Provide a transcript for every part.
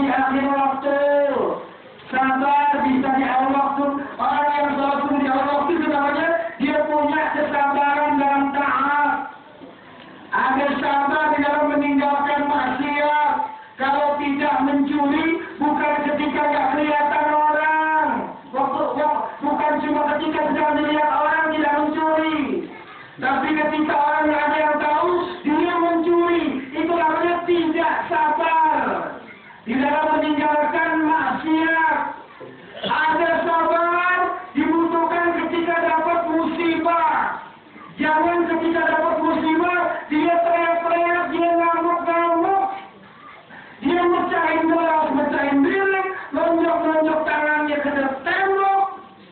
di akhir waktu. Sabar bisa di awal waktu. Orang yang sholat di awal waktu itu namanya dia punya kesabaran dalam taat. Ada sabar di dalam meninggalkan maksiat. Kalau tidak mencuri, bukan ketika nggak kelihatan orang. Bukan cuma ketika sedang dilihat orang tidak mencuri. Tapi ketika orang yang ada yang tahu, dia mencuri. Itu namanya tidak sabar. Di dalam meninggalkan maksiat. Ada sabar dibutuhkan ketika dapat musibah. Jangan ketika dapat musibah, dia teriak-teriak, dia ngamuk-ngamuk. Dia mecahin bola, mecahin bilik, lonjok-lonjok tangannya ke tembok.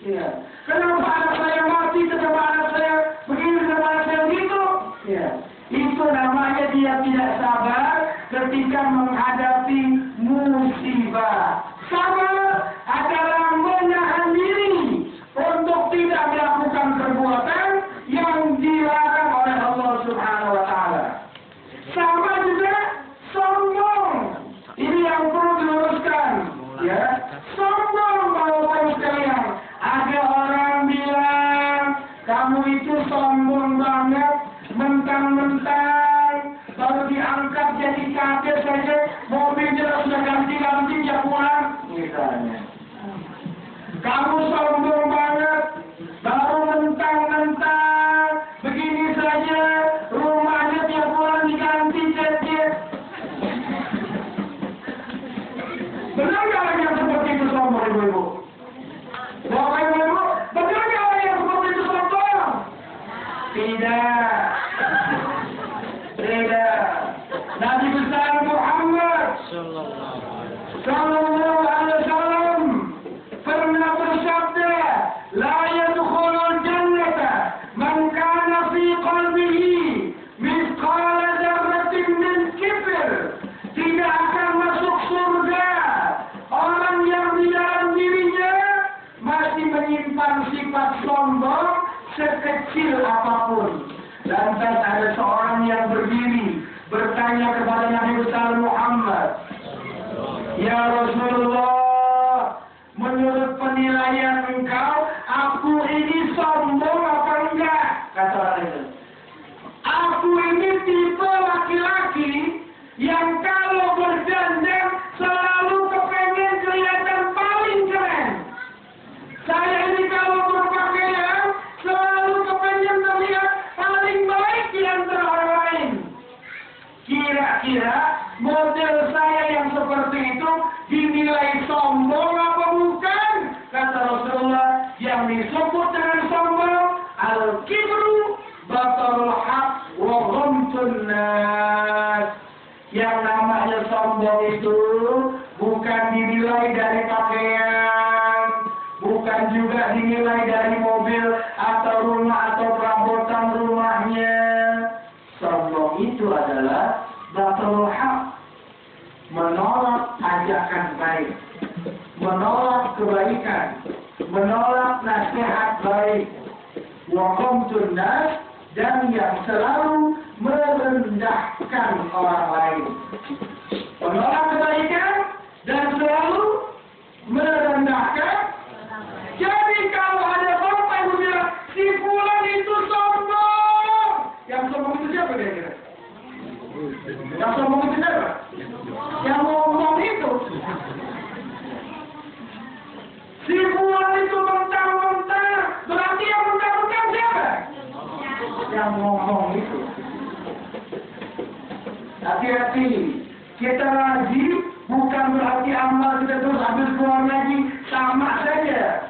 Ya. Kenapa anak saya mati, kenapa anak saya begini, kenapa anak saya begitu? Ya. Itu namanya dia tidak sabar ketika menghadapi musibah. Sabar adalah menahan diri untuk tidak melakukan perbuatan yang dilarang oleh Allah Subhanahu wa Ta'ala. Sama juga sombong. Ini yang perlu diluruskan, ya. Sombong Bapak sekalian. Ada orang bilang kamu itu sombong banget, mentang-mentang baru diangkat jadi kakek saja, mobilnya sudah ganti-ganti dia pulang, misalnya. Kamu sombong banget, baru mentang-mentang begini saja, rumahnya tiap bulan diganti catnya. Benar nggak orang yang seperti itu sombong, ibu-ibu? Bapak ibu-ibu, benar nggak orang yang seperti itu sombong? Tidak. Tidak. Nabi besar Muhammad Sallallahu Alaihi Wasallam pernah bersabda, La yadkhulul jannata man kana fi qalbihi mithqala dzarratin min kibr. Tidak akan masuk surga orang yang di dalam dirinya masih menyimpan sifat sombong sekecil apapun. Lantas ada seorang yang berdiri bertanya kepada Nabi besar Muhammad, Ya Rasulullah, menurut penilaian engkau, aku ini sombong apa enggak? Kata orang itu. Aku ini tipe laki-laki yang kalau berdandan selalu kepengen kelihatan paling keren. Saya ini kalau berpakaian selalu kepengen terlihat paling baik di antara orang lain. Kira-kira model saya yang seperti itu dinilai sombong apa bukan? Kata Rasulullah, yang disebut dengan sombong al-kibru batarul haq wa ghamtun nas. Yang namanya sombong itu bukan dinilai dari pakaian, bukan juga dinilai dari mobil atau rumah atau perabotan rumahnya. Sombong itu adalah batarul haq, menolak ajakan baik, menolak kebaikan, menolak nasihat baik, wa ghamtun nas, dan yang selalu merendahkan orang lain. Menolak kebaikan dan selalu merendahkan. Jadi kalau ada bapak ibu bilang si fulan itu sombong, yang sombong itu siapa kira-kira? Yang sombong itu siapa? Yang ngomong itu. Si fulan itu mentang-mentang, berarti yang mentang-mentang siapa? Yang ngomong itu. Hati-hati, kita ngaji bukan berarti amal kita terus habis keluar ngaji sama saja.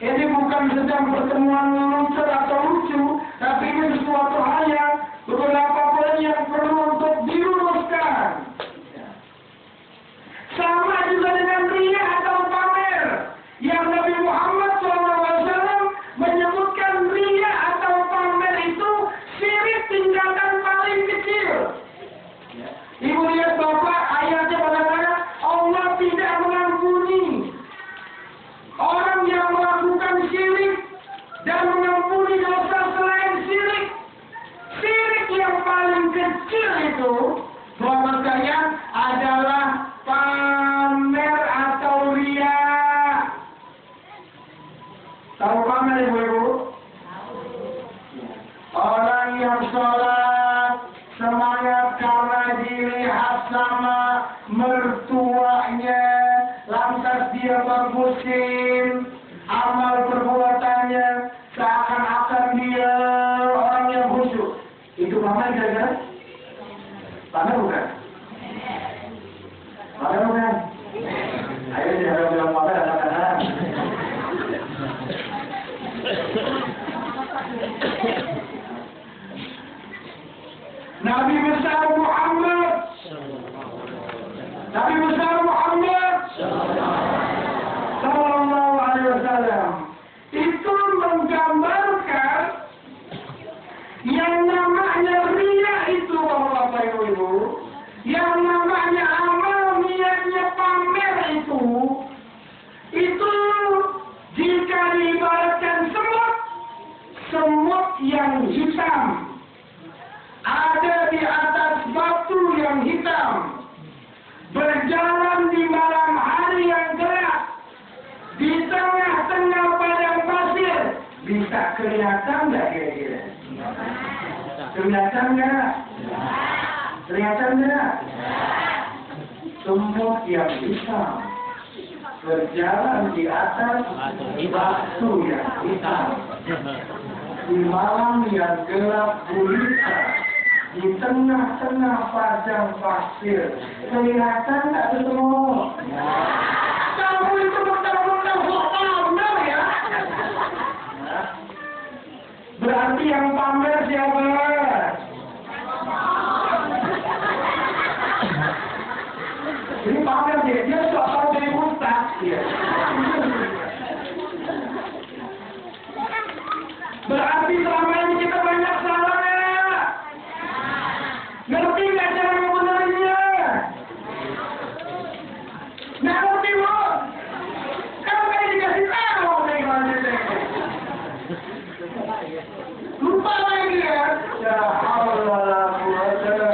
Ini bukan sedang pertemuan lucu atau lucu, tapi ini sesuatu hal yang beberapa poin yang perlu untuk diluruskan. Sama juga dengan riya atau pamer, yang Nabi Muhammad SAW menyebutkan riya atau pamer itu syirik tingkatan paling kecil. Ibu lihat bapak, ayatnya pada Allah tidak mengampuni orang yang melakukan syirik dan mengampuni dosa selain syirik. Syirik yang paling Tahu pamer ibu-ibu? Orang yang sholat semangat karena dilihat sama mertuanya, lantas dia bermusim, amal perbuatannya seakan-akan dia orang yang khusyuk. Itu pamer kan? Pamer bukan? Pamer bukan? Ayo jangan bilang pamer anak-anak. Nabi besar Muhammad Sallallahu Alaihi Wasallam itu menggambarkan yang namanya riya itu, Bapak Ibu, yang namanya amal niatnya pamer itu jika diibaratkan semut yang hitam ada di atas batu yang hitam, berjalan di malam hari yang gelap, di tengah-tengah padang pasir. Bisa kelihatan nggak kira-kira? Kelihatan nggak? Kelihatan nggak? Semut yang hitam berjalan di atas batu yang hitam, di malam yang gelap gulita, di tengah-tengah padang pasir. Kelihatan nggak itu semua? Kamu itu betul-betul pamer ya? Berarti yang pamer siapa? Ini pamer dia soal dari ustaz ya. Berarti selama ini kita banyak salah ya? Ngerti nggak cara membenarnya? Nggak ngerti bu? Kan kayak dikasih tahu nih kalau gitu. Lupa lagi ya? Ya Allah la quwwata.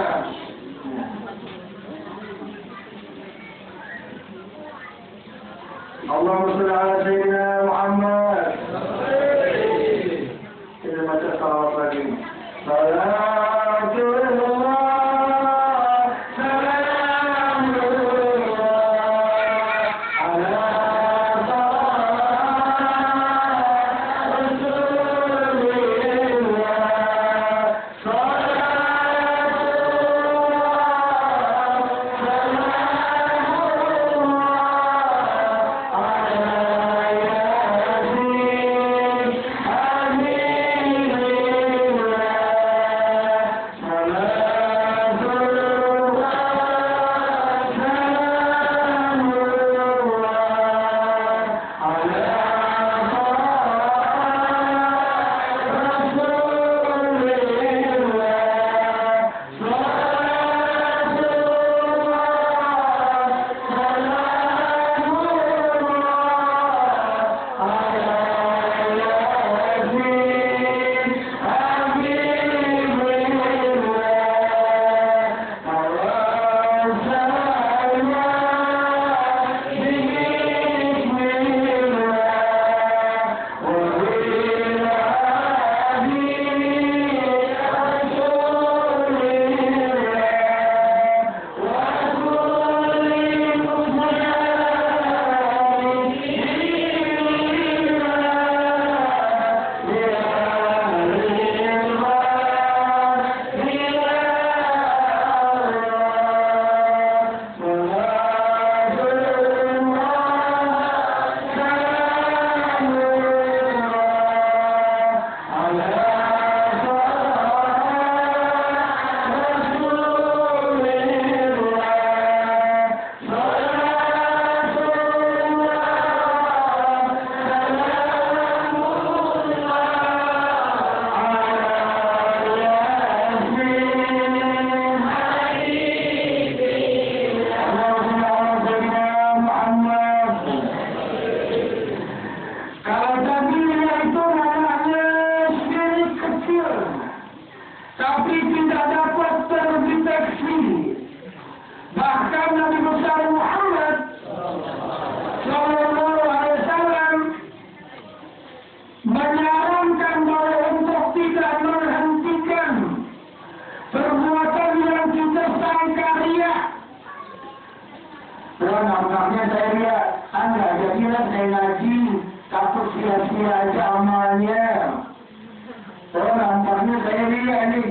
Allahumma shalli ala sayyidina Muhammad. Kita baca salawat lagi. menyarankan bahwa untuk tidak menghentikan perbuatan yang kita sangka riya. Nampaknya saya lihat, Anda jadilah saya ngaji, takut sia-sia aja amalnya. Nampaknya saya lihat ini,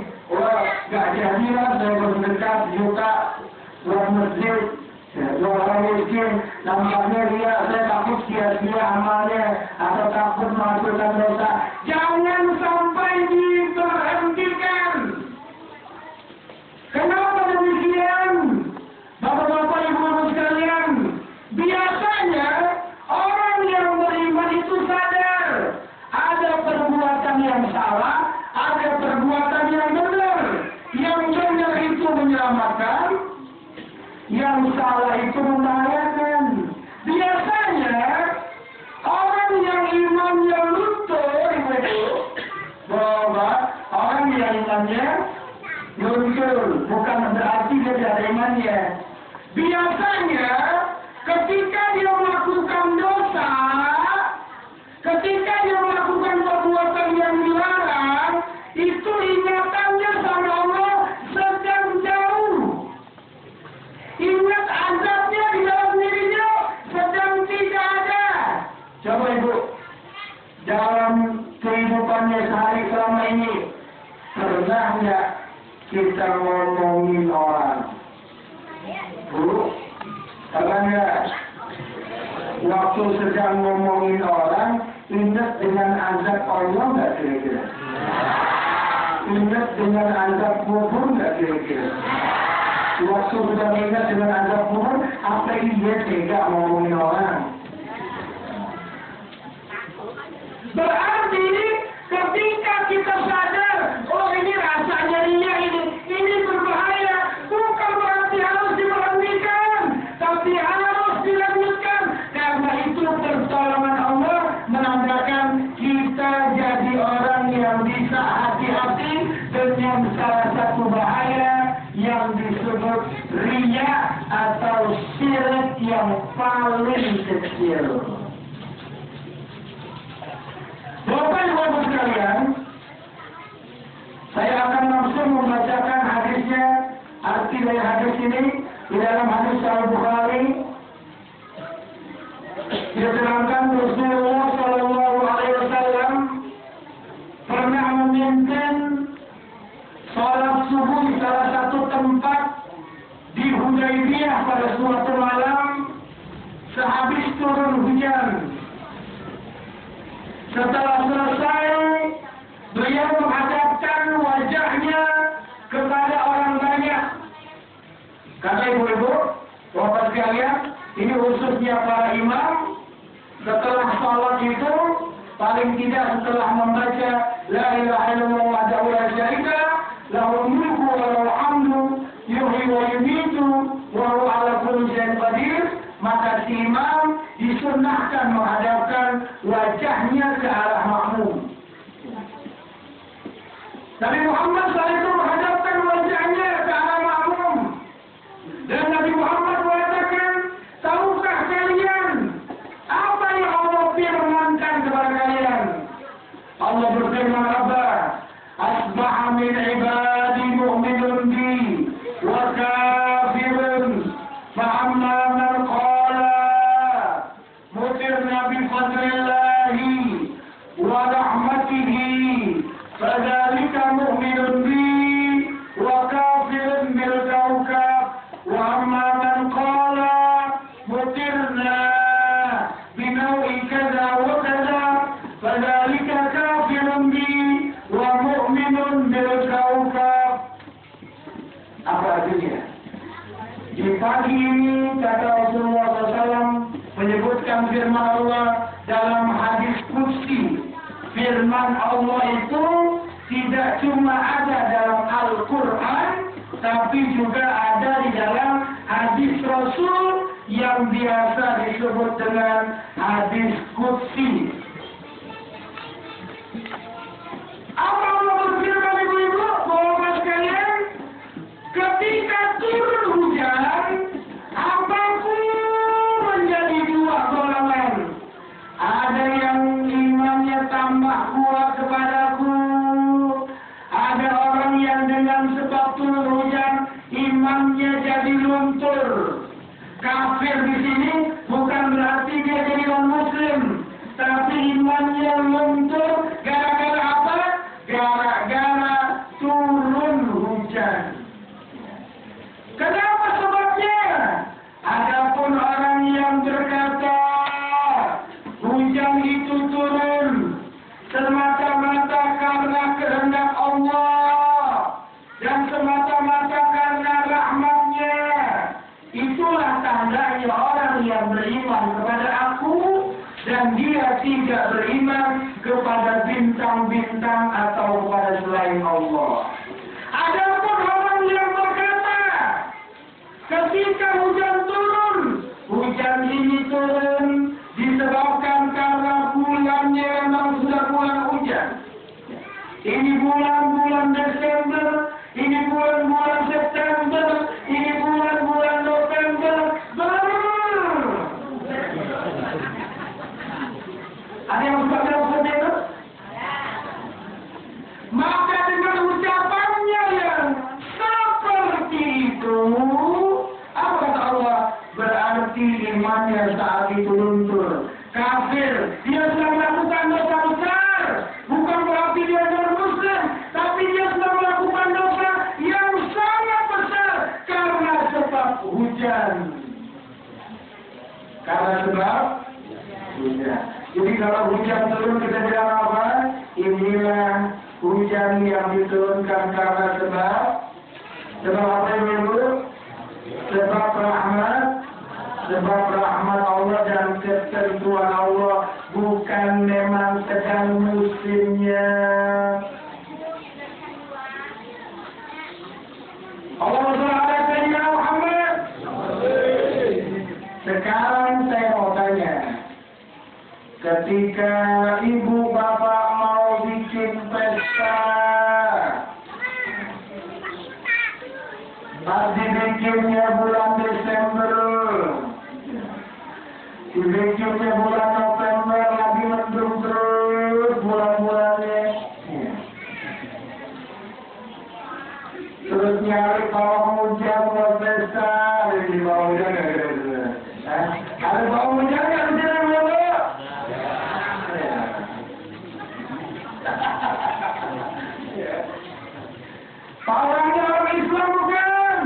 gak jadilah saya bersedekah juta buat masjid, buat orang miskin. Nampaknya dia, saya takut sia-sia amalnya, atau takut melakukan dosa. Jangan sampai diberhentikan. Kenapa demikian? Bapak-bapak, ibu-ibu sekalian, biasanya orang yang beriman itu sadar ada perbuatan yang salah, ada perbuatan yang benar. Yang benar itu menyelamatkan, yang salah itu membahayakan. Biasanya orang yang imannya luntur, bahwa orang yang imannya luntur bukan berarti dia tidak ada imannya. Biasanya ketika dia melakukan dosa, ketika dia melakukan perbuatan yang dilarang, itu ingatannya sama Allah sedang jauh. Ingat azabnya di dalam dirinya sedang tidak ada. Coba ibu, dalam kehidupannya sehari selama ini, pernah nggak kita ngomongin orang? Bu, pernah nggak waktu sedang ngomongin orang, ingat dengan azab Allah nggak kira-kira? Ingat dengan azab kubur nggak kira-kira? Waktu sudah ingat dengan azab kubur, apa iya tega ngomongin orang? Berarti ketika kita sadar, oh ini rasanya riya ini berbahaya, bukan berarti harus diberhentikan, tapi harus dilanjutkan. Karena itu pertolongan Allah menandakan kita jadi orang yang bisa hati-hati dengan salah satu bahaya yang disebut riya atau syirik yang paling kecil. Bapak ibu sekalian, saya akan langsung membacakan hadisnya, arti dari hadis ini di dalam hadis Al-Bukhari. Diterangkan Rasulullah Shallallahu Alaihi Wasallam pernah memimpin salat subuh di salah satu tempat di Hudaybiyah pada suatu malam sehabis turun hujan. Setelah selesai, beliau menghadapkan wajahnya kepada orang banyak. Kata ibu-ibu, bapak sekalian, ini khususnya para imam. Setelah salat itu, paling tidak setelah membaca La ilaha illallah wahdahu la syarika lah, lahul mulku wa lahul hamdu, yuhyi wa yumiitu, wa huwa ala kulli syai'in qadir, maka si imam disunnahkan menghadapkan wajahnya ke arah makmum. Nabi Muhammad SAW menghadapkan wajahnya ke arah makmum. Dan Nabi Muhammad mengatakan, tahukah kalian apa yang Allah firmankan kepada kalian? Allah berfirman, apa? Asbaha min ibadi mu'minun bi wa kafirun fa'amma man qala mutirna bi fadlillahi wa rahmatihi fadzalika mu'minun bi wa kafirun bil kawkab wa amma man qala mutirna bi nawi kadza wa kadza fadzalika kafirun bi wa mu'minun bil kawkab. Apa artinya? Di pagi ini kata Rasulullah SAW menyebutkan firman Allah dalam hadis qudsi. Firman Allah itu tidak cuma ada dalam Al-Quran, tapi juga ada di dalam hadis Rasul yang biasa disebut dengan hadis qudsi. Apa Allah berfirman, ibu-ibu, bapak sekalian? Ketika turun hujan, apapun menjadi dua golongan. Ada yang imannya tambah tak kuat kepadaku. Ada orang yang dengan sebab turun hujan imannya jadi luntur. Kafir di sini bukan berarti dia jadi non-muslim, tapi imannya luntur gara-gara apa? Gara-gara turun hujan. Kenapa sebabnya? Adapun orang yang berkata hujan itu turun semata-mata karena kehendak Allah dan semata-mata karena rahmatnya, itulah tandanya orang yang beriman kepada aku dan dia tidak beriman kepada bintang-bintang atau kepada selain Allah. Adapun orang yang berkata ketika hujan turun, hujan ini turun disebabkan karena bulannya memang sudah bulan hujan. Ini bulan-bulan Desember, ini bulan-bulan September, ini bulan-bulan November. Ada yang suka bilang seperti itu? Maka dengan ucapannya yang seperti itu, apa kata Allah? Berarti imannya saat itu luntur. Kafir, dia sedang melakukan dosa besar. Bukan berarti dia non-muslim, tapi dia sedang melakukan dosa yang sangat besar karena sebab hujan. Karena sebab hujan. Jadi kalau hujan turun kita bilang apa? Inilah hujan yang diturunkan karena sebab apa itu? Sebab rahmat. Sebab rahmat Allah dan ketentuan Allah, bukan memang sedang musimnya. Allah berdoa kepada Muhammad. Sekarang saya mau tanya, ketika ibu bapak mau bikin pesta, pas dibikinnya bulan Desember, dibikinnya bulan November, lagi mendung terus bulan-bulannya. Terus nyari pawang hujan buat pesta, ada pawang hujan nggak kira-kira? Ada pawang hujan nggak di sini dulu? Pawangnya orang Islam bukan?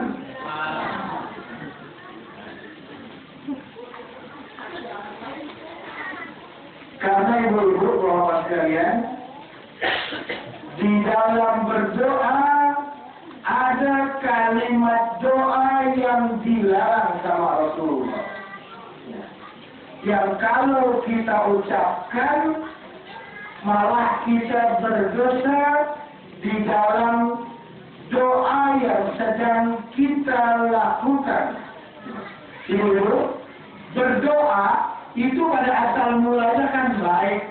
Karena ibu-ibu bapak sekalian, di dalam berdoa ada kalimat doa yang dilarang sama Rasulullah. Yang kalau kita ucapkan malah kita berdosa di dalam doa yang sedang kita lakukan. Ibu, berdoa itu pada asal mulanya kan baik.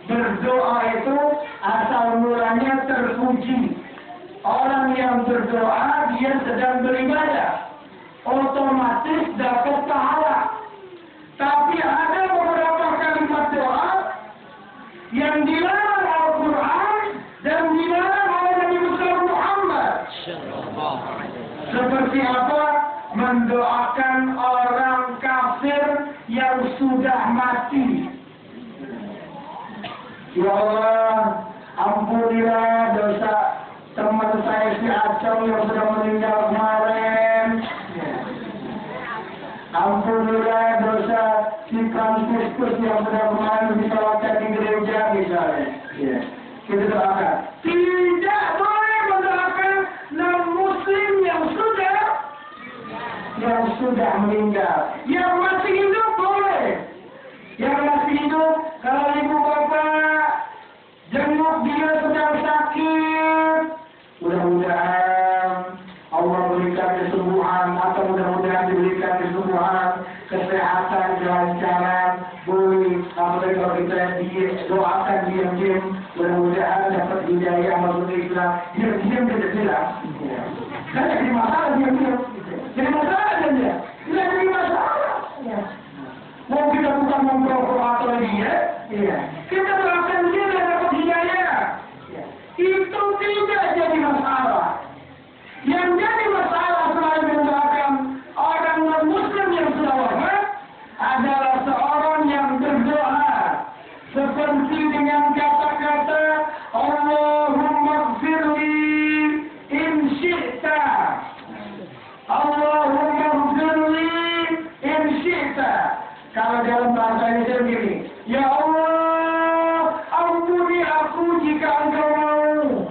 Berdoa itu asal mulanya terpuji. Orang yang berdoa dia sedang beribadah, otomatis dapat pahala. Tapi ada beberapa kalimat doa yang dilarang Al-Quran dan dilarang oleh Nabi Muhammad. Seperti apa? Mendoakan orang kafir yang sudah mati. Ya Allah, ampunilah dosa teman saya si Acong yang sudah meninggal kemarin. Ampunilah dosa si Franciscus yang sudah kemarin disolatkan di gereja misalnya. Ya. Kita doakan. Tidak boleh mendoakan non-muslim yang sudah meninggal. Yang masih hidup boleh. Yang masih hidup, kalau ibu bapak jenguk dia sedang sakit, mudah-mudahan Allah berikan kesembuhan, atau mudah-mudahan diberikan kesembuhan, kesehatan, kelancaran, boleh. Apalagi kalau kita doakan diam-diam, mudah-mudahan dapat hidayah masuk Islam. Diam-diam dia bilang, kan jadi masalah diam-diam. Jadi masalah kan dia? Tidak jadi masalah. Mau kita bukan memprovokasi dia, kita doakan dia Kalau dalam bahasa Indonesia begini, ya Allah, ampuni aku jika Engkau mau.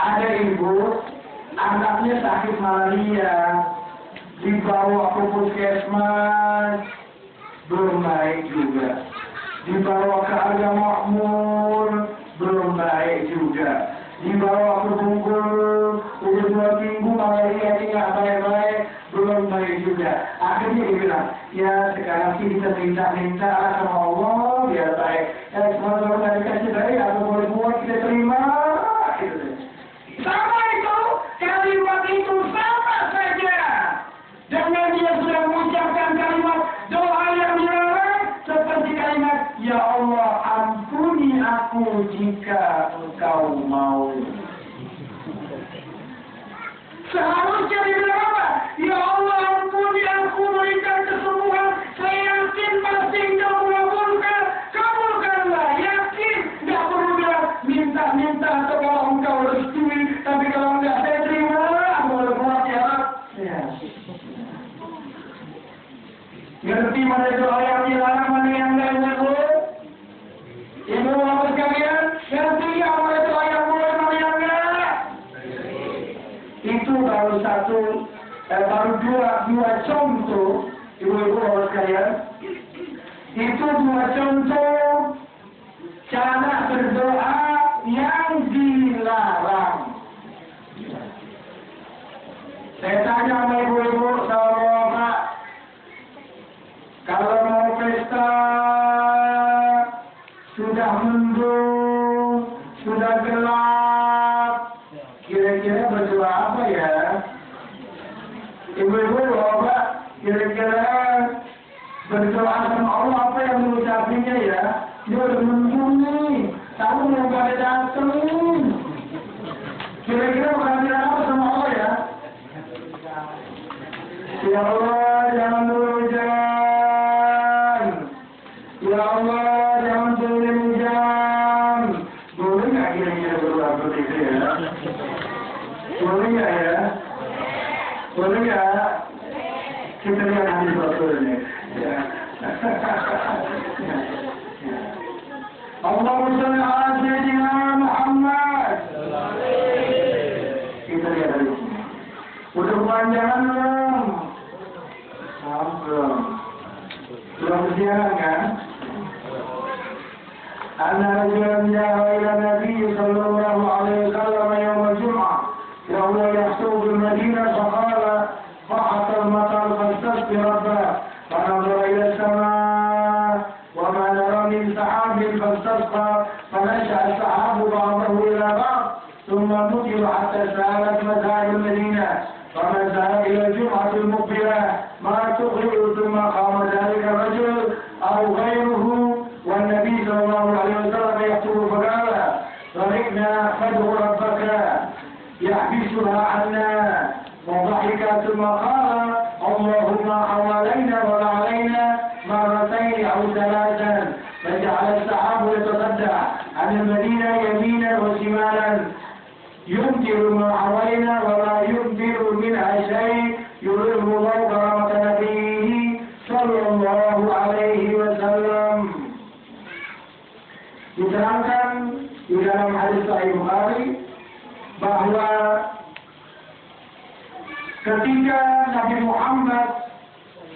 Ada ibu, anaknya sakit malaria, dibawa ke puskesmas, belum baik juga. Dibawa ke Al Makmur, belum baik juga. Dibawa ke Bungkul, udah 2 minggu malaria tidak baik-baik, belum baik juga. Akhirnya dia bilang, ya sekarang sih kita minta-minta sama Allah biar baik. Ya semua nggak dikasih baik, atau boleh buat kita terima. Gitu. Sama itu, kalimat itu sama saja. Dengan dia sudah mengucapkan kalimat doa yang dilarang, seperti kalimat, ya Allah ampuni aku jika Engkau mau. Seharusnya dibilang apa? Ya Allah ampuni aku, berikan kesembuhan. Saya yakin pasti Engkau mengabulkan. Kabulkanlah, yakin. Tidak perlu bilang minta-minta atau kalau Engkau restui. Tapi kalau enggak saya terima, aku boleh buat ya. Ngerti mana doa yang dilarang, mana yang enggak, Bu? Ibu bapak sekalian, ngerti yang mana doa yang boleh, mana yang enggak? Itu baru dua contoh, ibu-ibu bapak sekalian. Itu 2 contoh cara berdoa yang dilarang. Saya tanya sama ibu-ibu, sama bapak, kalau mau pesta, sudah mendung, sudah gelap, kira-kira berdoa apa ya? Ibu-ibu, bapak, kira-kira berdoa sama Allah apa yang mengucapinya ya? Dia udah mendung nih, tahu mau pada datang. Kira-kira berdoa apa sama Allah ya? Ya Allah, jangan dulu hujan. Ya Allah, jangan turun hujan. Boleh nggak kira-kira berdoa seperti itu ya? Boleh nggak ya? Boleh nggak? Kita lihat nanti soalnya. Ya. Allahumma shalli ala sayyidina Muhammad. Kita lihat dari sini. Udah kepanjangan belum? Belum kesiangan kan? Anna rajulan ja'a ila Nabi sallallahu alaihi wasallam yawm al-jum'ah. Ya Allah yahsub al-Madinah faqala fa'at al-matar fastasqi rabbah. فنظر إلى السماء وما نرى من سحاب فاستسقى فنشأ السحاب بعضه إلى بعض ثم مطر حتى سالت مذاهب المدينة فمن ذهب إلى الجمعة المقبلة ما تقرئ ثم قام ذلك الرجل أو غيره والنبي صلى الله عليه وسلم يخطب فقال ضربنا فادع ربك يحبسها عنا وضحك ثم قال اللهم حوالينا ولا علينا مرتين أو 3 فجعل السحاب يتصدع عن المدينة يمينا وشمالا يمطر ما حوالينا ولا يمطر منها شيء يريه الله كرامة نبيه صلى الله عليه وسلم. Diterangkan di dalam hadis Sahih Bukhari bahwa ketika Nabi Muhammad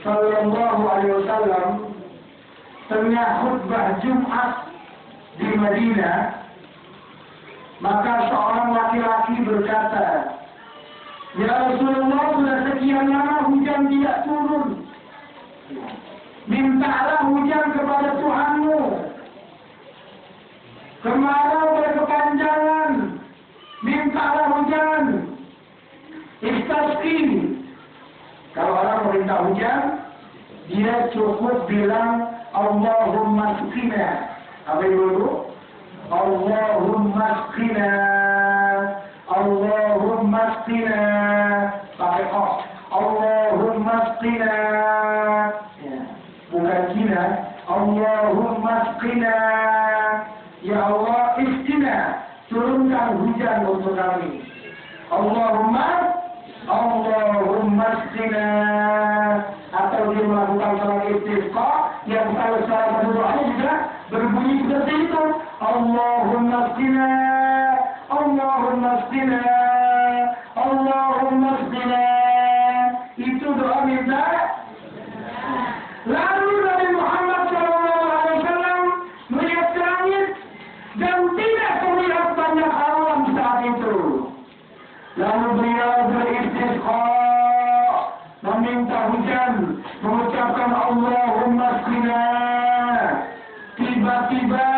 sallallahu alaihi wasallam tengah khutbah Jumat di Madinah, maka seorang laki-laki berkata, "Ya Rasulullah, sudah sekian lama hujan tidak turun. Mintalah hujan kepada Tuhanmu. Kemarau berkepanjangan. Mintalah hujan. Istasqi." Kalau orang meminta hujan, dia cukup bilang Allahumma sqina. Apa itu? Allahumma sqina. Allahumma sqina. Pakai oh. Allahumma sqina. Ya. Bukan kina. Allahumma sqina. Ya Allah, isqina. Turunkan hujan untuk kami. Allahumma Allahumma asqina, atau dia melakukan salat istisqa yang kalau salah satu doanya juga berbunyi seperti itu. Allahumma asqina, Allahumma asqina, Allahumma asqina. Itu doa minta. Lalu Nabi Muhammad SAW melihat langit dan tidak melihat banyak awan saat itu. Lalu beliau beristisqa, meminta hujan, mengucapkan Allahumma asqina. Tiba-tiba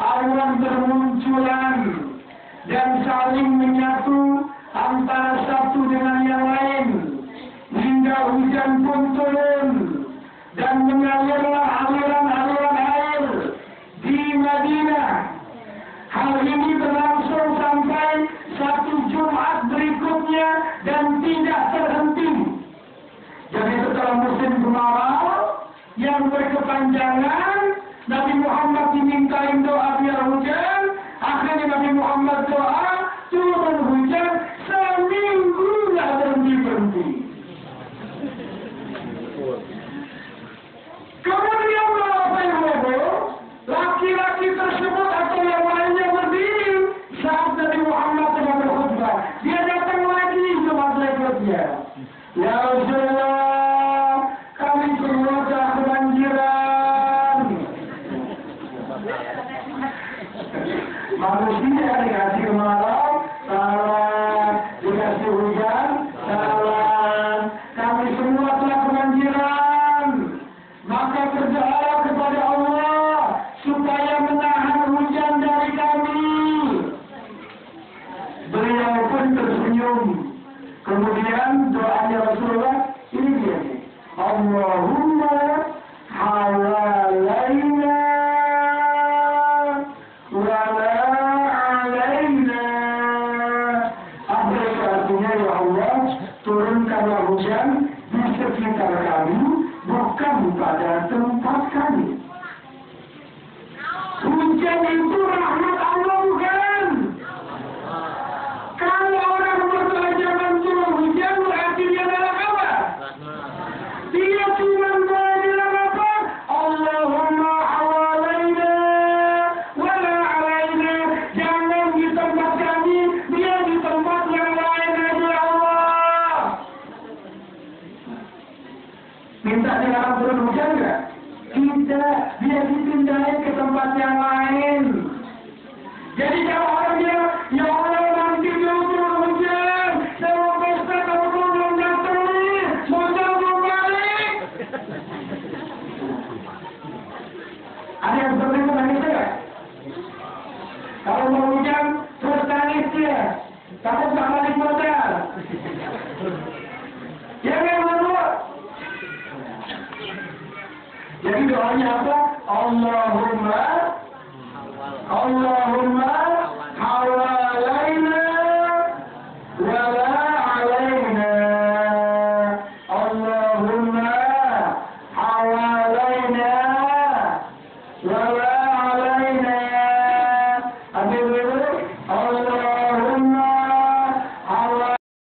awan bermunculan dan saling menyatu antara satu dengan yang lain hingga hujan pun turun dan mengalirlah aliran-aliran air di Madinah. Hal ini berlangsung sampai satu Jumat berikutnya dan tidak terhenti. Jadi setelah musim kemarau yang berkepanjangan, Nabi Muhammad dimintain doa biar hujan. Akhirnya Nabi Muhammad doa, turun hujan seminggu nggak berhenti-berhenti. Kemudian apa yang heboh? Laki-laki tersebut atau yang lainnya berdiri saat Nabi Muhammad sedang berkhutbah. Dia datang lagi Jumat berikutnya. Ya Rasulullah, kami semua telah kebanjiran. Manusia dikasih kemarau, salah. Dikasih hujan, salah. Kami semua telah kebanjiran. Maka berdoa kepada Allah supaya menahan hujan dari kami. Beliau pun tersenyum. Kemudian doanya Rasulullah ini dia. Allahumma hawalaina wa la alaina. Artinya ya Allah, turunkanlah hujan di sekitar kami, bukan pada tempat kami. Hujan itu rahmat Allah bukan? Kalau orang berdoa jangan turun hujan, berarti dia adalah apa? Dia cuma bilang apa? Allahumma hawalaina wa la alaina. Jangan di tempat kami, dia di tempat yang lain aja Allah. Minta jangan turun hujan enggak? Tidak, dia dipindahin ke tempat yang lain. Jadi kalau orang bilang, ya Allah nanti dia turun hujan, saya mau pesta, kamu belum datang nih, hujan belum balik. Ada yang seperti itu nangis enggak? Kalau mau hujan, terus nangis dia. Takut tak balik modal. Ya kan, menurut? Jadi doanya apa? Allahumma